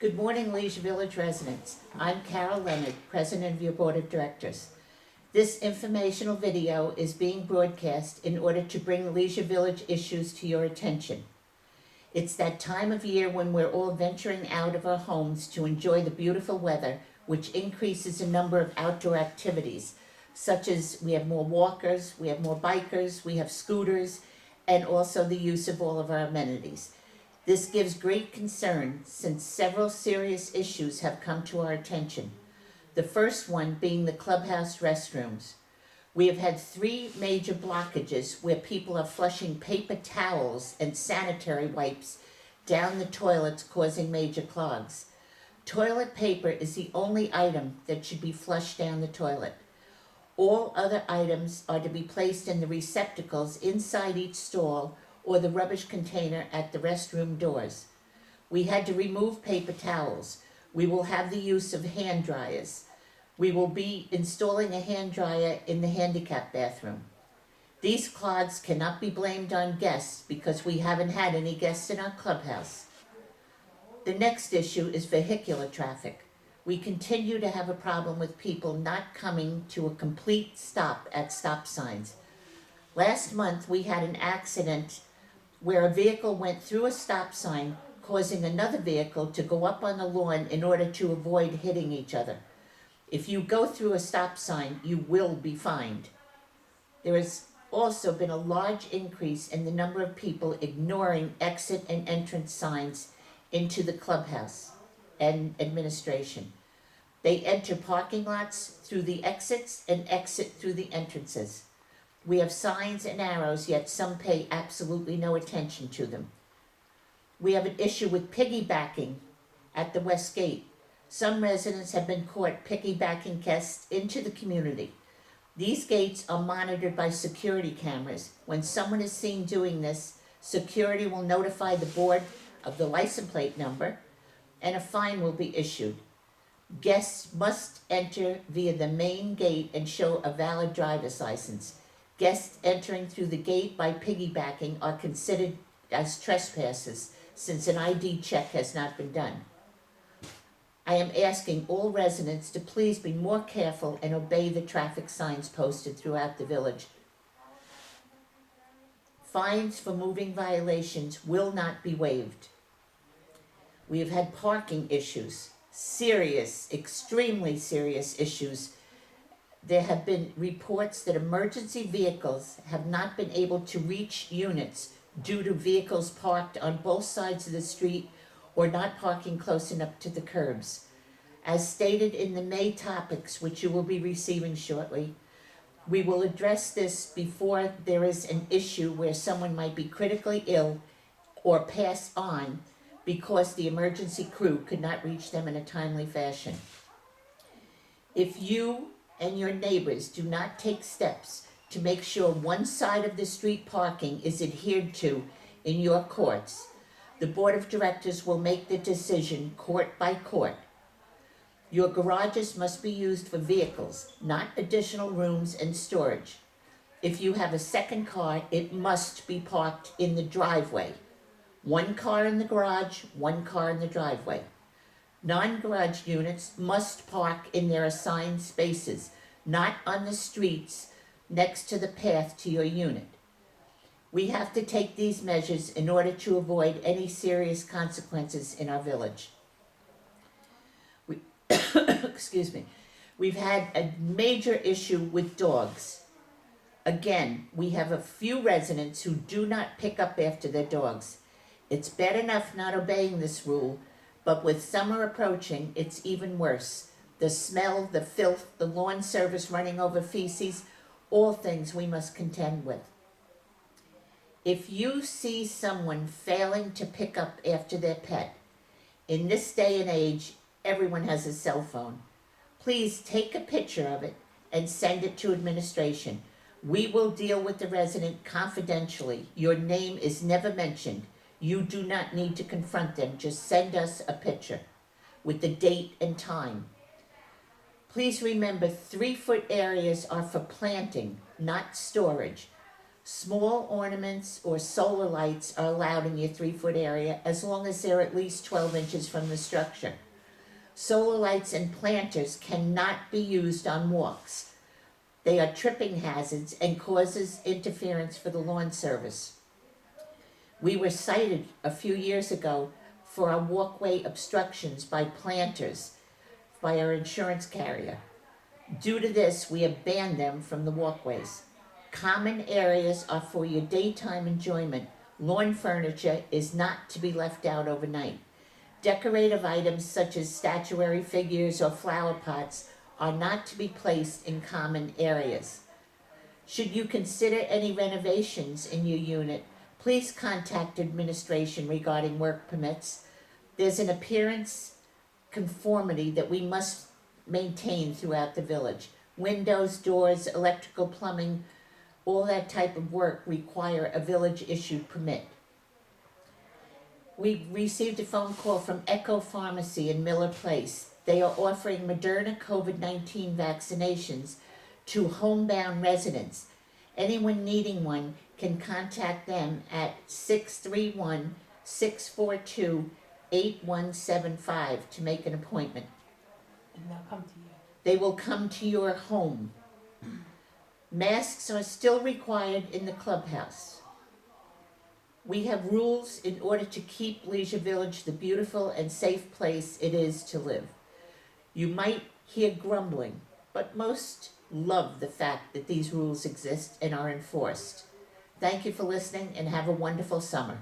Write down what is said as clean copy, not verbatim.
Good morning, Leisure Village residents. I'm Carol Leonard, President of your Board of Directors. This informational video is being broadcast in order to bring Leisure Village issues to your attention. It's that time of year when we're all venturing out of our homes to enjoy the beautiful weather, which increases the number of outdoor activities, such as we have more walkers, we have more bikers, we have scooters, and also the use of all of our amenities. This gives great concern since several serious issues have come to our attention. The first one being the clubhouse restrooms. We have had 3 major blockages where people are flushing paper towels and sanitary wipes down the toilets, causing major clogs. Toilet paper is the only item that should be flushed down the toilet. All other items are to be placed in the receptacles inside each stall or the rubbish container at the restroom doors. We had to remove paper towels. We will have the use of hand dryers. We will be installing a hand dryer in the handicap bathroom. These clogs cannot be blamed on guests because we haven't had any guests in our clubhouse. The next issue is vehicular traffic. We continue to have a problem with people not coming to a complete stop at stop signs. Last month, we had an accident where a vehicle went through a stop sign, causing another vehicle to go up on the lawn in order to avoid hitting each other. If you go through a stop sign, you will be fined. There has also been a large increase in the number of people ignoring exit and entrance signs into the clubhouse and administration. They enter parking lots through the exits and exit through the entrances. We have signs and arrows, yet some pay absolutely no attention to them. We have an issue with piggybacking at the West Gate. Some residents have been caught piggybacking guests into the community. These gates are monitored by security cameras. When someone is seen doing this, security will notify the board of the license plate number and a fine will be issued. Guests must enter via the main gate and show a valid driver's license. Guests entering through the gate by piggybacking are considered as trespassers since an ID check has not been done. I am asking all residents to please be more careful and obey the traffic signs posted throughout the village. Fines for moving violations will not be waived. We have had parking issues, serious, extremely serious issues. There have been reports that emergency vehicles have not been able to reach units due to vehicles parked on both sides of the street or not parking close enough to the curbs. As stated in the May topics, which you will be receiving shortly, we will address this before there is an issue where someone might be critically ill or pass on because the emergency crew could not reach them in a timely fashion. If you and your neighbors do not take steps to make sure one side of the street parking is adhered to in your courts, the Board of Directors will make the decision court by court. Your garages must be used for vehicles, not additional rooms and storage. If you have a second car, it must be parked in the driveway. 1 car in the garage, 1 car in the driveway. Non-garage units must park in their assigned spaces, not on the streets next to the path to your unit. We have to take these measures in order to avoid any serious consequences in our village. Excuse me. We've had a major issue with dogs. Again, we have a few residents who do not pick up after their dogs. It's bad enough not obeying this rule, but with summer approaching, it's even worse. The smell, the filth, the lawn service running over feces, all things we must contend with. If you see someone failing to pick up after their pet, in this day and age, everyone has a cell phone. Please take a picture of it and send it to administration. We will deal with the resident confidentially. Your name is never mentioned. You do not need to confront them. Just send us a picture with the date and time. Please remember 3-foot areas are for planting, not storage. Small ornaments or solar lights are allowed in your 3-foot area as long as they're at least 12 inches from the structure. Solar lights and planters cannot be used on walks. They are tripping hazards and causes interference for the lawn service. We were cited a few years ago for our walkway obstructions by planters by our insurance carrier. Due to this, we have banned them from the walkways. Common areas are for your daytime enjoyment. Lawn furniture is not to be left out overnight. Decorative items such as statuary figures or flower pots are not to be placed in common areas. Should you consider any renovations in your unit, please contact administration regarding work permits. There's an appearance conformity that we must maintain throughout the village. Windows, doors, electrical, plumbing, all that type of work require a village-issued permit. We received a phone call from Echo Pharmacy in Miller Place. They are offering Moderna COVID-19 vaccinations to homebound residents. Anyone needing one can contact them at 631-642-8175 to make an appointment. And they'll come to you. They will come to your home. Masks are still required in the clubhouse. We have rules in order to keep Leisure Village the beautiful and safe place it is to live. You might hear grumbling, but most love the fact that these rules exist and are enforced. Thank you for listening and have a wonderful summer.